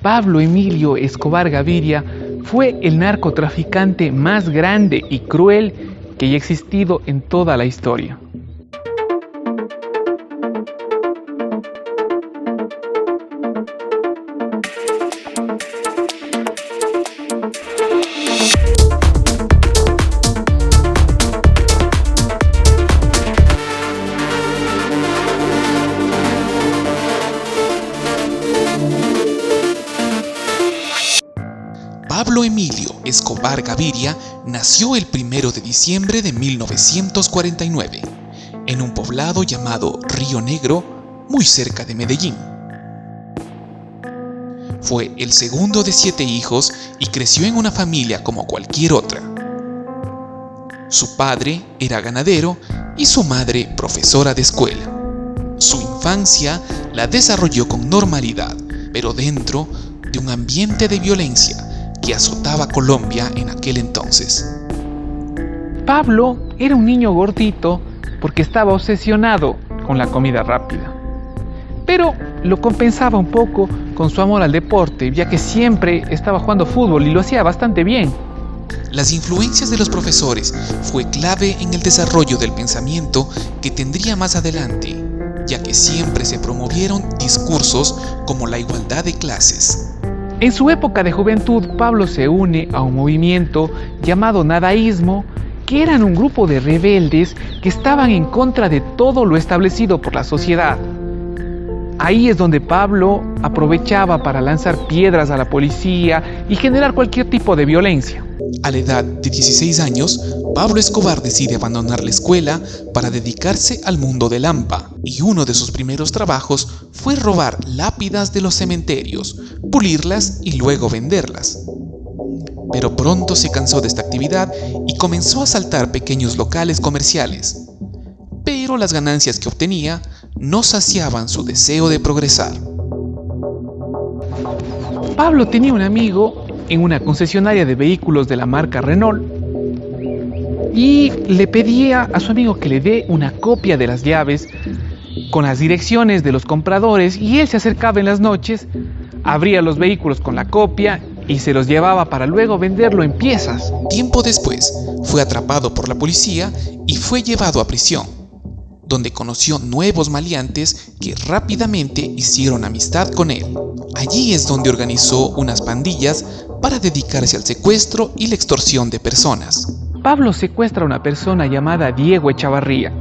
Pablo Emilio Escobar Gaviria fue el narcotraficante más grande y cruel que haya existido en toda la historia. Pablo Emilio Escobar Gaviria nació el 1 de diciembre de 1949 en un poblado llamado Río Negro, muy cerca de Medellín. Fue el segundo de 7 hijos y creció en una familia como cualquier otra. Su padre era ganadero y su madre profesora de escuela. Su infancia la desarrolló con normalidad, pero dentro de un ambiente de violencia que azotaba Colombia en aquel entonces. Pablo era un niño gordito porque estaba obsesionado con la comida rápida. Pero lo compensaba un poco con su amor al deporte, ya que siempre estaba jugando fútbol y lo hacía bastante bien. Las influencias de los profesores fue clave en el desarrollo del pensamiento que tendría más adelante, ya que siempre se promovieron discursos como la igualdad de clases. En su época de juventud, Pablo se une a un movimiento llamado Nadaísmo, que eran un grupo de rebeldes que estaban en contra de todo lo establecido por la sociedad. Ahí es donde Pablo aprovechaba para lanzar piedras a la policía y generar cualquier tipo de violencia. A la edad de 16 años, Pablo Escobar decide abandonar la escuela para dedicarse al mundo del AMPA, y uno de sus primeros trabajos fue robar lápidas de los cementerios, pulirlas y luego venderlas. Pero pronto se cansó de esta actividad y comenzó a asaltar pequeños locales comerciales. Pero las ganancias que obtenía no saciaban su deseo de progresar. Pablo tenía un amigo en una concesionaria de vehículos de la marca Renault y le pedía a su amigo que le dé una copia de las llaves con las direcciones de los compradores, y él se acercaba en las noches, abría los vehículos con la copia y se los llevaba para luego venderlo en piezas. Tiempo después fue atrapado por la policía y fue llevado a prisión, donde conoció nuevos maleantes que rápidamente hicieron amistad con él. Allí es donde organizó unas pandillas para dedicarse al secuestro y la extorsión de personas. Pablo secuestra a una persona llamada Diego Echavarría,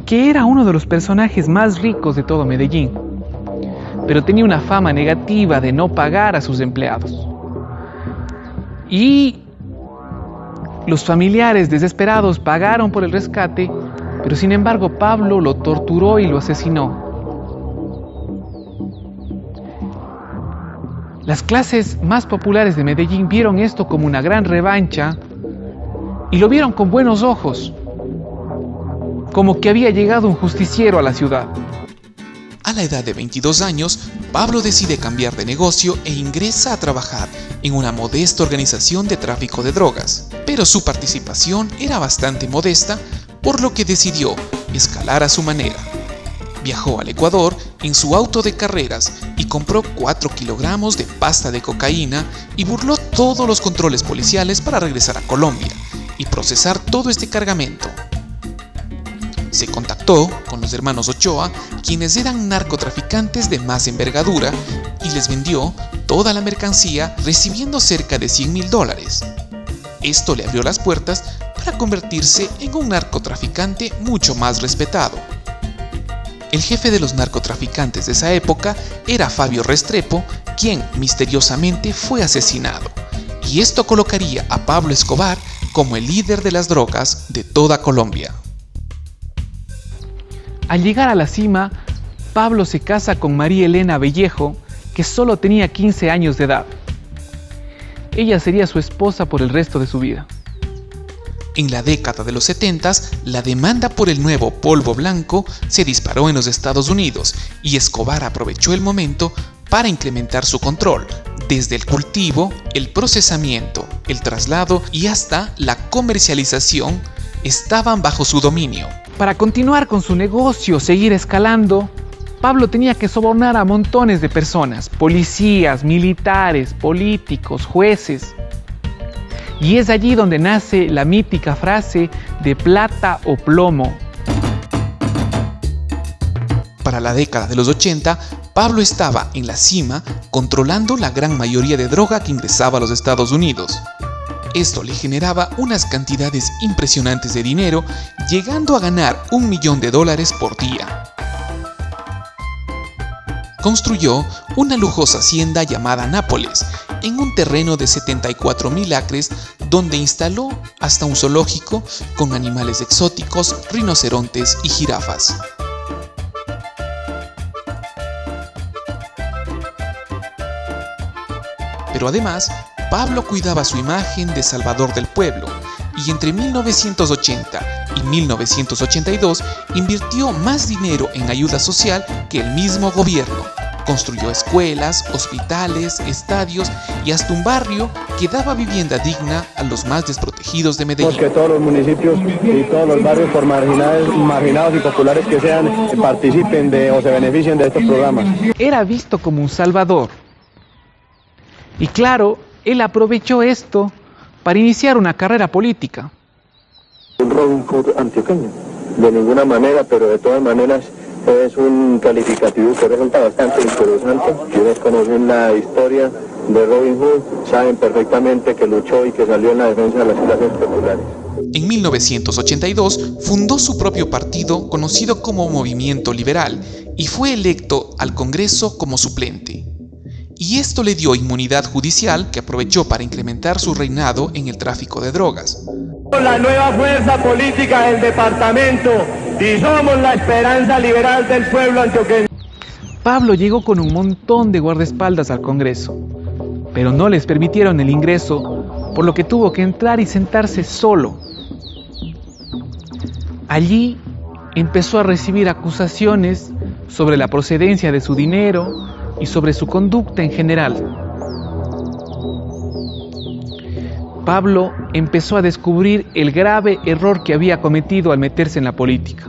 que era uno de los personajes más ricos de todo Medellín, pero tenía una fama negativa de no pagar a sus empleados. Y los familiares desesperados pagaron por el rescate, pero sin embargo Pablo lo torturó y lo asesinó. Las clases más populares de Medellín vieron esto como una gran revancha y lo vieron con buenos ojos, como que había llegado un justiciero a la ciudad. A la edad de 22 años, Pablo decide cambiar de negocio e ingresa a trabajar en una modesta organización de tráfico de drogas, pero su participación era bastante modesta, por lo que decidió escalar a su manera. Viajó al Ecuador en su auto de carreras y compró 4 kilogramos de pasta de cocaína y burló todos los controles policiales para regresar a Colombia y procesar todo este cargamento. Se contactó con los hermanos Ochoa, quienes eran narcotraficantes de más envergadura, y les vendió toda la mercancía, recibiendo cerca de $100,000. Esto le abrió las puertas para convertirse en un narcotraficante mucho más respetado. El jefe de los narcotraficantes de esa época era Fabio Restrepo, quien misteriosamente fue asesinado, y esto colocaría a Pablo Escobar como el líder de las drogas de toda Colombia. Al llegar a la cima, Pablo se casa con María Elena Vallejo, que solo tenía 15 años de edad. Ella sería su esposa por el resto de su vida. En la década de los 70, la demanda por el nuevo polvo blanco se disparó en los Estados Unidos y Escobar aprovechó el momento para incrementar su control. Desde el cultivo, el procesamiento, el traslado y hasta la comercialización estaban bajo su dominio. Para continuar con su negocio, seguir escalando, Pablo tenía que sobornar a montones de personas, policías, militares, políticos, jueces. Y es allí donde nace la mítica frase de plata o plomo. Para la década de los 80, Pablo estaba en la cima, controlando la gran mayoría de droga que ingresaba a los Estados Unidos. Esto le generaba unas cantidades impresionantes de dinero, llegando a ganar $1 millón por día. Construyó una lujosa hacienda llamada Nápoles, en un terreno de 74,000 acres, donde instaló hasta un zoológico con animales exóticos, rinocerontes y jirafas. Pero además, Pablo cuidaba su imagen de salvador del pueblo, y entre 1980 y 1982 invirtió más dinero en ayuda social que el mismo gobierno. Construyó escuelas, hospitales, estadios y hasta un barrio que daba vivienda digna a los más desprotegidos de Medellín. Que todos los municipios y todos los barrios, por marginados y populares que sean, participen o se beneficien de estos programas. Era visto como un salvador. Y claro, él aprovechó esto para iniciar una carrera política. Un Robin Hood antioqueño, de ninguna manera, pero de todas maneras es un calificativo que resulta bastante interesante. Quienes conocen la historia de Robin Hood saben perfectamente que luchó y que salió en la defensa de las clases populares. En 1982 fundó su propio partido conocido como Movimiento Liberal y fue electo al Congreso como suplente. Y esto le dio inmunidad judicial que aprovechó para incrementar su reinado en el tráfico de drogas. La nueva fuerza política del departamento y somos la esperanza liberal del pueblo antioqueño. Pablo llegó con un montón de guardaespaldas al Congreso, pero no les permitieron el ingreso, por lo que tuvo que entrar y sentarse solo. Allí empezó a recibir acusaciones sobre la procedencia de su dinero y sobre su conducta en general. Pablo empezó a descubrir el grave error que había cometido al meterse en la política.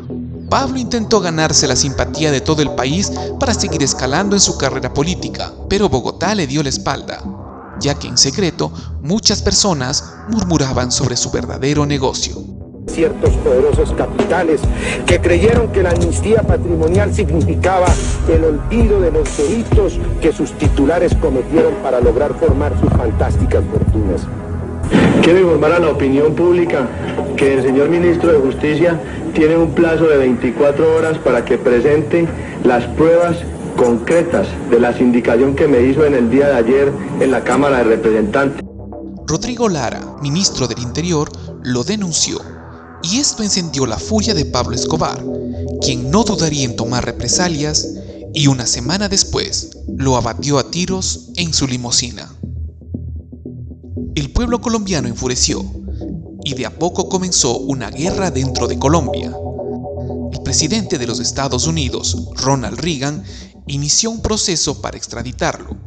Pablo intentó ganarse la simpatía de todo el país para seguir escalando en su carrera política, pero Bogotá le dio la espalda, ya que en secreto muchas personas murmuraban sobre su verdadero negocio. Ciertos poderosos capitales que creyeron que la amnistía patrimonial significaba el olvido de los delitos que sus titulares cometieron para lograr formar sus fantásticas fortunas. Quiero informar a la opinión pública que el señor ministro de Justicia tiene un plazo de 24 horas para que presente las pruebas concretas de la sindicación que me hizo en el día de ayer en la Cámara de Representantes. Rodrigo Lara, ministro del Interior, lo denunció, y esto encendió la furia de Pablo Escobar, quien no dudaría en tomar represalias, y una semana después lo abatió a tiros en su limusina. El pueblo colombiano enfureció, y de a poco comenzó una guerra dentro de Colombia. El presidente de los Estados Unidos, Ronald Reagan, inició un proceso para extraditarlo,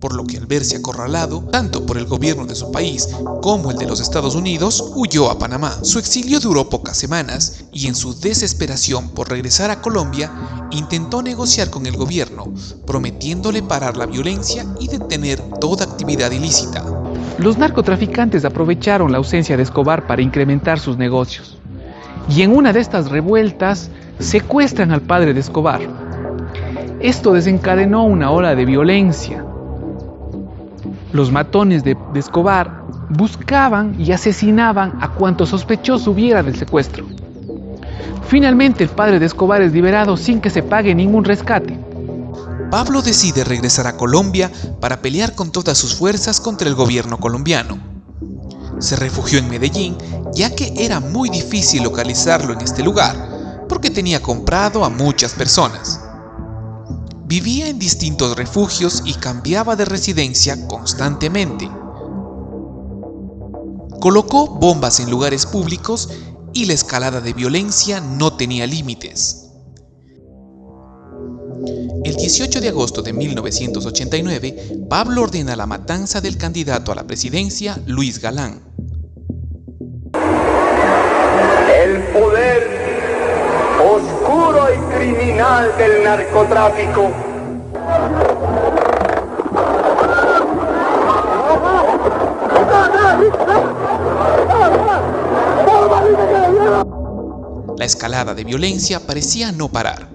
por lo que al verse acorralado, tanto por el gobierno de su país como el de los Estados Unidos, huyó a Panamá. Su exilio duró pocas semanas y en su desesperación por regresar a Colombia, intentó negociar con el gobierno, prometiéndole parar la violencia y detener toda actividad ilícita. Los narcotraficantes aprovecharon la ausencia de Escobar para incrementar sus negocios. Y en una de estas revueltas, secuestran al padre de Escobar. Esto desencadenó una ola de violencia. Los matones de Escobar buscaban y asesinaban a cuanto sospechoso hubiera del secuestro. Finalmente el padre de Escobar es liberado sin que se pague ningún rescate. Pablo decide regresar a Colombia para pelear con todas sus fuerzas contra el gobierno colombiano. Se refugió en Medellín, ya que era muy difícil localizarlo en este lugar, porque tenía comprado a muchas personas. Vivía en distintos refugios y cambiaba de residencia constantemente. Colocó bombas en lugares públicos y la escalada de violencia no tenía límites. El 18 de agosto de 1989, Pablo ordena la matanza del candidato a la presidencia, Luis Galán. El poder oscuro y criminal del narcotráfico. La escalada de violencia parecía no parar,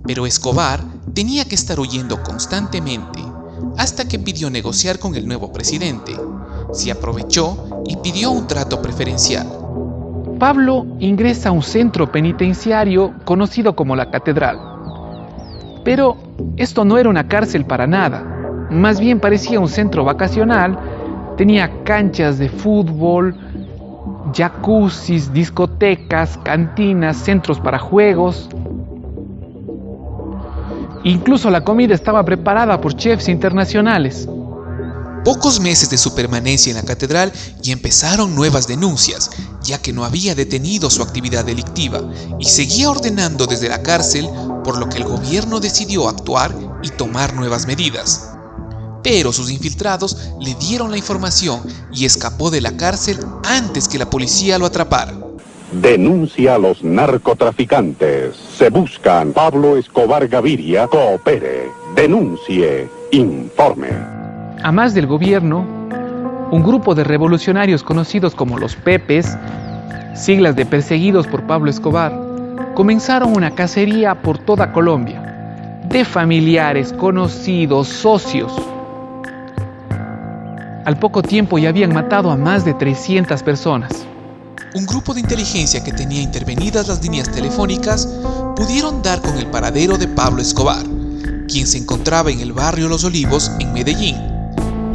pero Escobar tenía que estar huyendo constantemente, hasta que pidió negociar con el nuevo presidente. Se aprovechó y pidió un trato preferencial. Pablo ingresa a un centro penitenciario conocido como la Catedral. Pero esto no era una cárcel para nada, más bien parecía un centro vacacional. Tenía canchas de fútbol, jacuzzis, discotecas, cantinas, centros para juegos. Incluso la comida estaba preparada por chefs internacionales. Pocos meses de su permanencia en la catedral y empezaron nuevas denuncias, ya que no había detenido su actividad delictiva y seguía ordenando desde la cárcel, por lo que el gobierno decidió actuar y tomar nuevas medidas. Pero sus infiltrados le dieron la información y escapó de la cárcel antes que la policía lo atrapara. Denuncia a los narcotraficantes. Se buscan. Pablo Escobar Gaviria. Coopere. Denuncie. Informe. A más del gobierno, un grupo de revolucionarios conocidos como los Pepes, siglas de perseguidos por Pablo Escobar, comenzaron una cacería por toda Colombia, de familiares, conocidos, socios. Al poco tiempo ya habían matado a más de 300 personas. Un grupo de inteligencia que tenía intervenidas las líneas telefónicas pudieron dar con el paradero de Pablo Escobar, quien se encontraba en el barrio Los Olivos, en Medellín.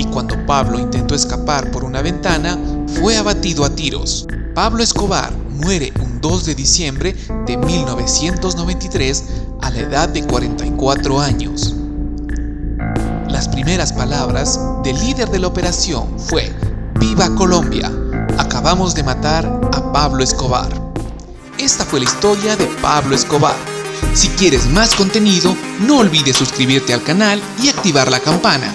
Y cuando Pablo intentó escapar por una ventana, fue abatido a tiros. Pablo Escobar muere un 2 de diciembre de 1993 a la edad de 44 años. Las primeras palabras del líder de la operación fue: ¡Viva Colombia! Acabamos de matar a Pablo Escobar. Esta fue la historia de Pablo Escobar. Si quieres más contenido, no olvides suscribirte al canal y activar la campana.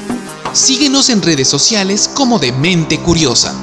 Síguenos en redes sociales como Demente Curiosa.